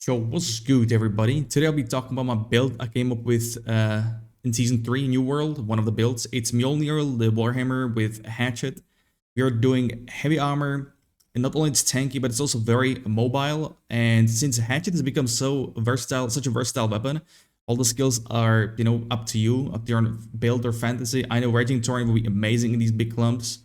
So what's good, everybody? Today I'll be talking about my build I came up with in Season 3, New World, one of the builds. It's Mjolnir, the Warhammer with Hatchet. We are doing heavy armor, and not only it's tanky, but it's also very mobile. And since Hatchet has become so versatile, such a versatile weapon, all the skills are, up to you, up to your build or fantasy. I know Raging Torrent will be amazing in these big clumps,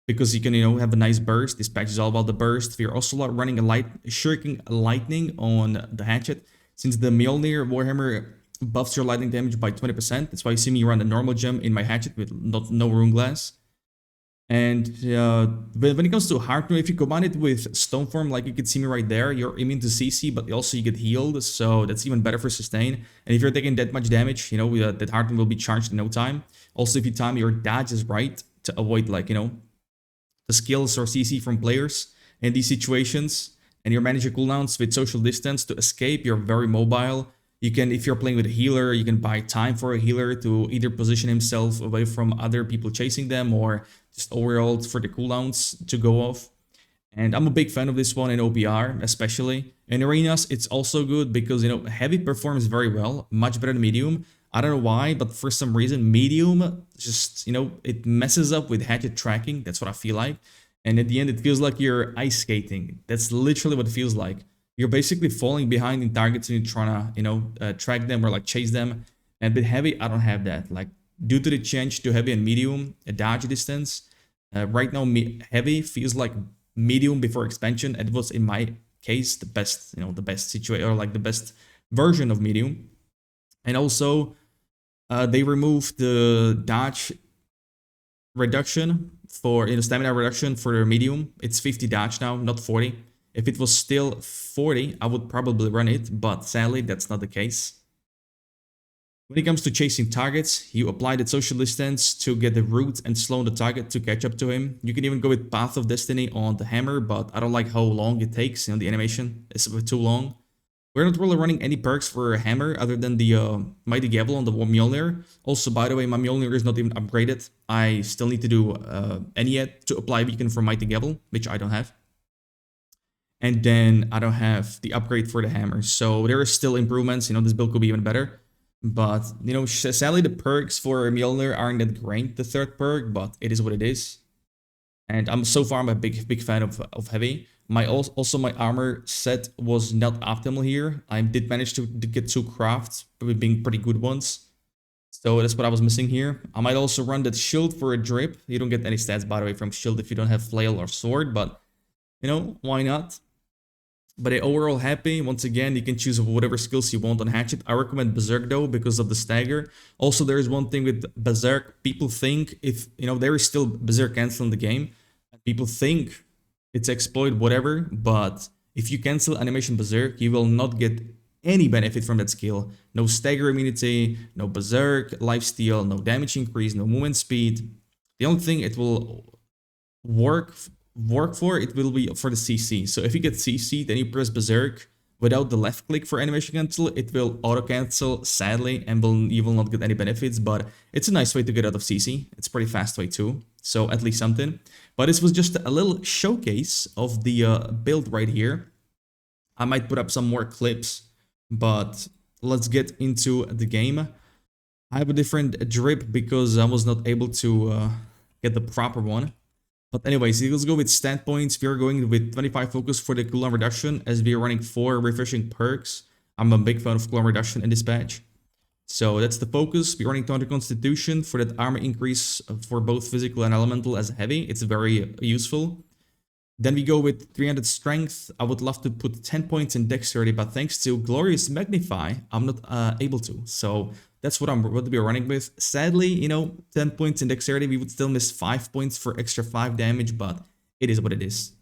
because you can, have a nice burst. This patch is all about the burst. We're also running shirking lightning on the Hatchet. Since the Mjolnir Warhammer buffs your lightning damage by 20%, that's why you see me run a normal gem in my Hatchet with no rune glass. And when it comes to Heart, if you combine it with Stoneform, like you can see me right there, you're immune to CC, but also you get healed, so that's even better for sustain. And if you're taking that much damage, that Heart will be charged in no time. Also, if you time your dodges right to avoid, the skills or CC from players in these situations, and you manage your cooldowns with social distance to escape, you're very mobile. You can, if you're playing with a healer, you can buy time for a healer to either position himself away from other people chasing them, or just overall for the cooldowns to go off. And I'm a big fan of this one in OPR, especially. In arenas, it's also good because, heavy performs very well, much better than medium. I don't know why, but for some reason, medium just, it messes up with Hatchet tracking. That's what I feel like. And at the end, it feels like you're ice skating. That's literally what it feels like. You're basically falling behind in targets and you're trying to, track them or chase them. And with heavy, I don't have that. Due to the change to heavy and medium, a dodge distance, right now, heavy feels like medium before expansion. It was, in my case, the best, the best situation, or the best version of medium. And also, they removed the dodge reduction for, stamina reduction for medium. It's 50 dodge now, not 40. If it was still 40, I would probably run it, but sadly, that's not the case. When it comes to chasing targets, you apply the social distance to get the root and slow the target to catch up to him. You can even go with Path of Destiny on the hammer, but I don't like how long it takes. The animation is too long. We're not really running any perks for a hammer other than the Mighty Gavel on the Mjolnir. Also, by the way, my Mjolnir is not even upgraded. I still need to do any yet to apply beacon for Mighty Gavel, which I don't have. And then I don't have the upgrade for the hammer. So there are still improvements. This build could be even better. But, sadly the perks for Mjolnir aren't that great, the third perk, but it is what it is. And I'm a big fan of heavy. Also my armor set was not optimal here. I did manage to get 2 crafts, being pretty good ones. So that's what I was missing here. I might also run that shield for a drip. You don't get any stats, by the way, from shield if you don't have flail or sword, but, why not? But overall happy. Once again, you can choose whatever skills you want on Hatchet. I recommend Berserk though, because of the stagger. Also, there is one thing with Berserk. People think there is still Berserk cancel in the game. People think it's exploit, whatever. But if you cancel animation Berserk, you will not get any benefit from that skill. No stagger immunity, no Berserk, lifesteal, no damage increase, no movement speed. The only thing it will work for, it will be for the CC. So if you get CC, then you press Berserk without the left click for animation cancel, it will auto cancel, sadly, and you will not get any benefits, but it's a nice way to get out of CC. It's a pretty fast way too, so at least something. But this was just a little showcase of the build right here. I might put up some more clips, but let's get into the game. I have a different drip because I was not able to get the proper one. But anyways, let's go with standpoints. We are going with 25 focus for the cooldown reduction, as we are running 4 refreshing perks. I'm a big fan of cooldown reduction in this patch. So that's the focus. We're running 200 constitution for that armor increase for both physical and elemental as heavy. It's very useful. Then we go with 300 strength. I would love to put 10 points in dexterity, but thanks to Glorious Magnify, I'm not able to. So that's what I'm going to be running with. Sadly, 10 points in dexterity, we would still miss 5 points for extra 5 damage, but it is what it is.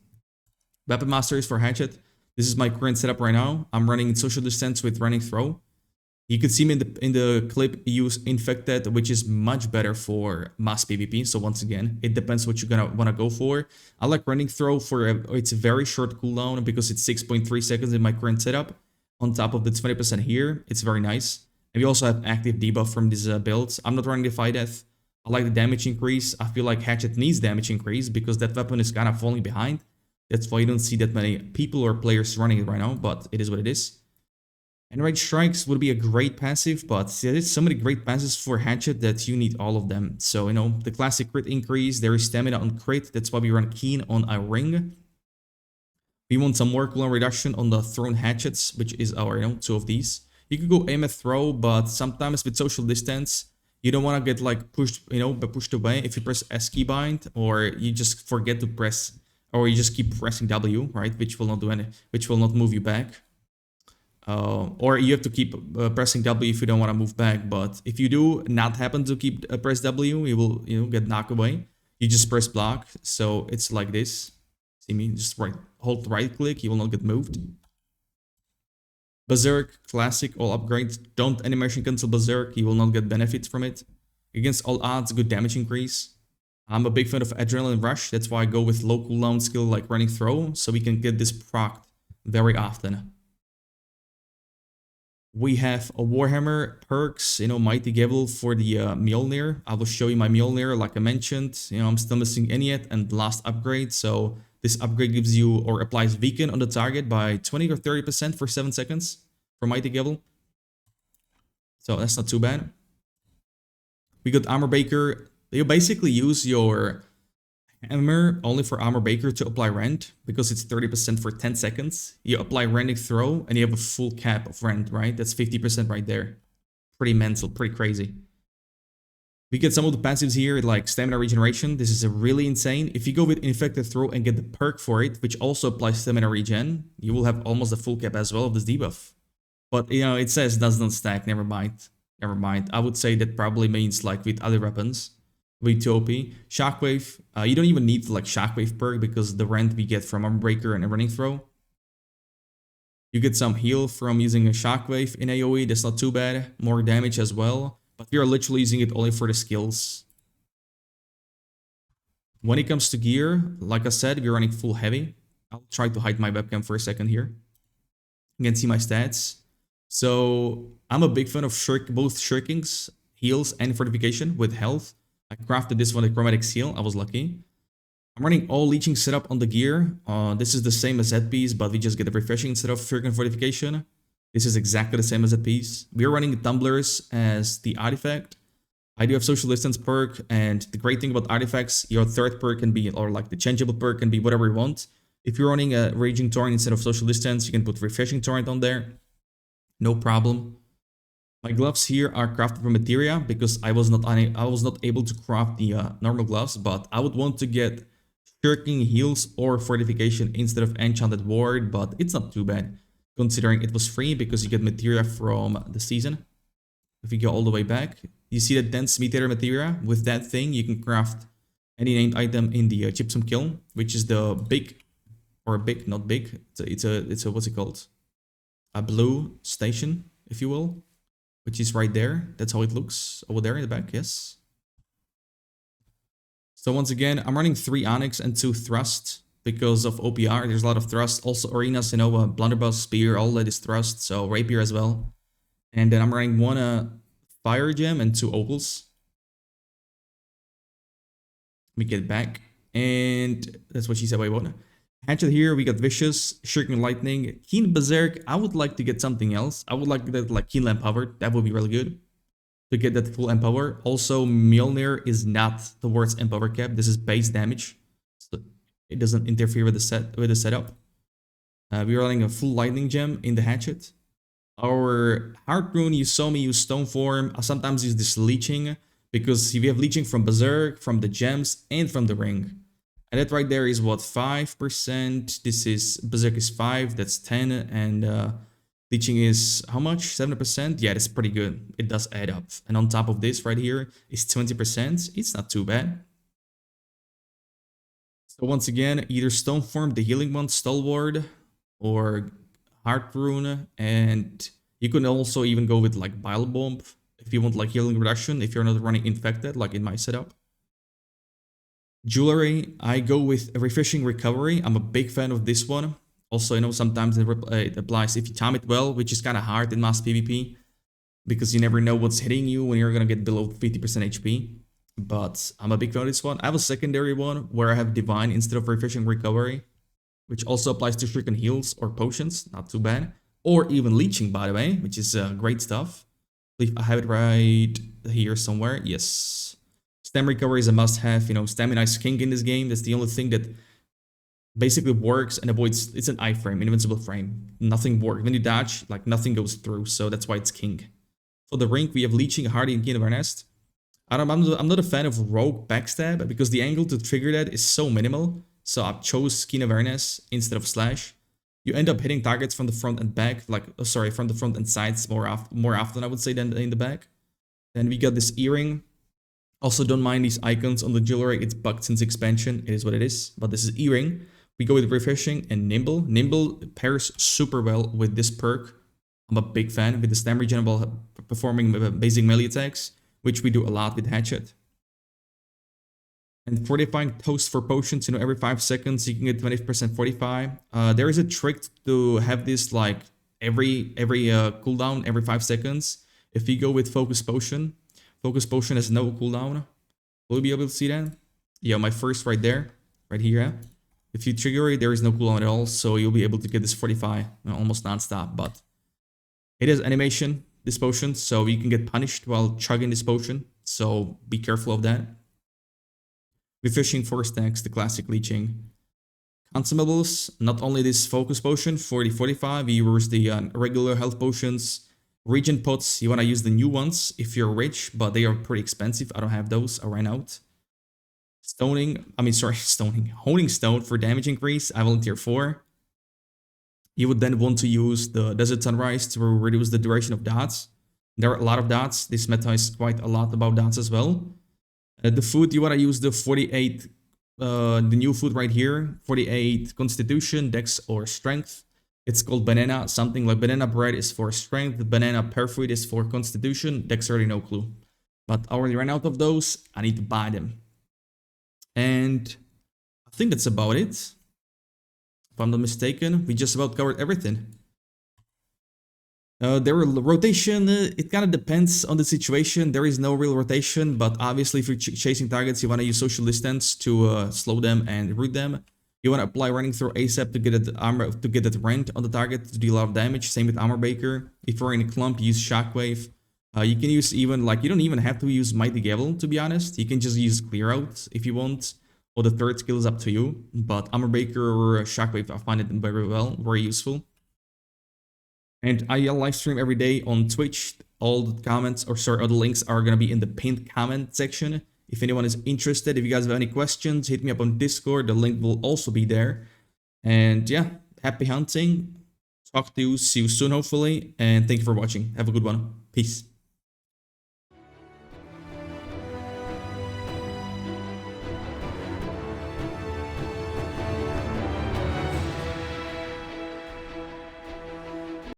Weapon Mastery for Hatchet. This is my current setup right now. I'm running social distance with running throw. You can see me in the clip use Infected, which is much better for mass PvP. So once again, it depends what you're gonna want to go for. I like running throw for it's a very short cooldown because it's 6.3 seconds in my current setup. On top of the 20% here, it's very nice. And we also have active debuff from these builds. I'm not running the Fight Death. I like the damage increase. I feel like Hatchet needs damage increase because that weapon is kind of falling behind. That's why you don't see that many people or players running it right now, but it is what it is. Enraged Strikes would be a great passive, but there's so many great passives for Hatchet that you need all of them. So, you know, the classic crit increase, there is stamina on crit, that's why we run Keen on a ring. We want some more cooldown reduction on the thrown hatchets, which is our, you know, 2 of these. You could go aim and throw, but sometimes with social distance, you don't want to get like pushed, you know, pushed away if you press S keybind, or you just forget to press, or you just keep pressing W, right? Which will not do any, which will not move you back. Or you have to keep pressing W if you don't want to move back. But if you do not happen to keep press W, you will, you know, get knocked away. You just press block, so it's like this. See me, just hold right click, you will not get moved. Berserk, classic, all upgrades. Don't animation cancel Berserk, you will not get benefits from it. Against all odds, good damage increase. I'm a big fan of Adrenaline Rush, that's why I go with low cooldown skill like Running Throw, so we can get this procced very often. We have a Warhammer perks, you know, Mighty Gavel for the Mjolnir. I will show you my Mjolnir, like I mentioned. You know, I'm still missing Inyet and last upgrade, so this upgrade gives you or applies weaken on the target by 20 or 30% for 7 seconds for Mighty Gavel. So that's not too bad. We got Armor Baker. You basically use your hammer only for Armor Baker to apply rend, because it's 30% for 10 seconds. You apply rending throw and you have a full cap of rend, right? That's 50% right there. Pretty mental, pretty crazy. We get some of the passives here, like Stamina Regeneration. This is a really insane. If you go with Infected Throw and get the perk for it, which also applies Stamina Regen, you will have almost a full cap as well of this debuff. But, you know, it says does not stack, never mind. Never mind. I would say that probably means like with other weapons. With OP. Shockwave, you don't even need like Shockwave perk because the rend we get from Armor Breaker and a Running Throw. You get some heal from using a Shockwave in AoE, that's not too bad. More damage as well, but we are literally using it only for the skills. When it comes to gear, like I said, we're running full heavy. I'll try to hide my webcam for a second here. You can see my stats. So I'm a big fan of both shirkings, heals, and fortification with health. I crafted this one, the Chromatic Seal. I was lucky. I'm running all leeching setup on the gear. This is the same as that piece, but we just get a refreshing instead of Shuriken Fortification. This is exactly the same as that piece. We're running tumblers as the artifact. I do have social distance perk, and the great thing about artifacts, your third perk can be, or like the changeable perk can be whatever you want. If you're running a Raging Torrent instead of social distance, you can put Refreshing Torrent on there. No problem. My gloves here are crafted from materia because I was not able to craft the normal gloves, but I would want to get shirking, heals, or fortification instead of enchanted ward, but it's not too bad considering it was free because you get materia from the season. If you go all the way back, you see that dense materia. With that thing, you can craft any named item in the gypsum kiln, which is the not big. It's a what's it called? A blue station, if you will. Which is right there. That's how it looks over there in the back, yes. So once again, I'm running 3 Onyx and 2 Thrust because of OPR. There's a lot of Thrust. Also Arenas, you know, Blunderbuss, Spear, all that is Thrust. So Rapier as well. And then I'm running 1 Fire Gem and 2 Opals. Let me get back. And that's what she said. Wait, what? Hatchet here, we got Vicious, Shuriken Lightning, Keen Berserk. I would like to get something else. I would like to get like Keen Empower. That would be really good to get that full Empower. Also, Mjolnir is not towards Empower cap. This is base damage, so it doesn't interfere with the setup. We're running a full Lightning Gem in the Hatchet. Our Heart Rune, you saw me use Stone Form. I sometimes use this Leeching because we have Leeching from Berserk, from the gems, and from the ring. And that right there is what, 5%. This is Berserk is 5, that's 10, and Leeching is how much? 7%? Yeah, that's pretty good. It does add up. And on top of this right here is 20%. It's not too bad. So once again, either Stone Form, the healing one, Stalwart, or Heart Rune, and you can also even go with like Bile Bomb if you want like healing reduction, if you're not running Infected like in my setup. Jewelry, I go with a Refreshing Recovery. I'm a big fan of this one. Also, you know, sometimes it applies if you time it well, which is kind of hard in mass PvP because you never know what's hitting you when you're going to get below 50% HP. But I'm a big fan of this one. I have a secondary one where I have Divine instead of Refreshing Recovery, which also applies to Shuriken Heals or Potions. Not too bad. or even leeching, by the way, which is great stuff. I believe I have it right here somewhere. Yes. Stamina recovery is a must-have. You know, stamina is king in this game. That's the only thing that basically works and avoids. It's an iframe, invincible frame. Nothing works. When you dodge, like nothing goes through. So that's why it's king. For the rank, we have leeching, hardy, and keen awareness. I'm not a fan of rogue backstab because the angle to trigger that is so minimal. So I chose keen awareness instead of slash. You end up hitting targets from the front and back, like from the front and sides more often I would say than in the back. Then we got this earring. Also, don't mind these icons on the jewelry. It's bugged since expansion. It is what it is. But this is earring. We go with refreshing and nimble. Nimble pairs super well with this perk. I'm a big fan with the stamina regen while performing basic melee attacks, which we do a lot with Hatchet. And fortifying toast for potions, you know, every 5 seconds you can get 20% fortify. There is a trick to have this like every cooldown every 5 seconds. If you go with focus potion has no cooldown. Will you be able to see that? Yeah, my first right there, right here. If you trigger it, there is no cooldown at all, so you'll be able to get this fortify almost non-stop. But it is animation, this potion, so you can get punished while chugging this potion. So be careful of that. Refreshing 4 stacks, the classic leeching. Consumables, not only this focus potion for the 45, you use the regular health potions. Regen pots, you want to use the new ones if you're rich, but they are pretty expensive. I don't have those, I ran out. Honing stone for damage increase, I volunteer 4. You would then want to use the Desert Sunrise to reduce the duration of dots. There are a lot of dots. This meta is quite a lot about dots as well. The food, you want to use the 48, the new food right here. 48 Constitution, Dex, or Strength. It's called banana, something like banana bread is for strength. Banana perfruit is for constitution. Dexterity, no clue. But I already ran out of those. I need to buy them. And I think that's about it. If I'm not mistaken, we just about covered everything. There are rotation, it kind of depends on the situation. There is no real rotation, but obviously if you're chasing targets, you want to use social distance to slow them and root them. You want to apply running through ASAP to get that rent on the target to deal a lot of damage. Same with Armor Breaker. If you're in a clump, use Shockwave. You can use even, like, you don't even have to use Mighty Gavel, to be honest. You can just use Clear Out if you want. Or the third skill is up to you. But Armor Breaker or Shockwave, I find it very useful. And I live stream every day on Twitch. All the links are going to be in the pinned comment section. If anyone is interested, if you guys have any questions, hit me up on Discord. The link will also be there. And yeah, happy hunting. Talk to you, see you soon hopefully. And thank you for watching. Have a good one. Peace.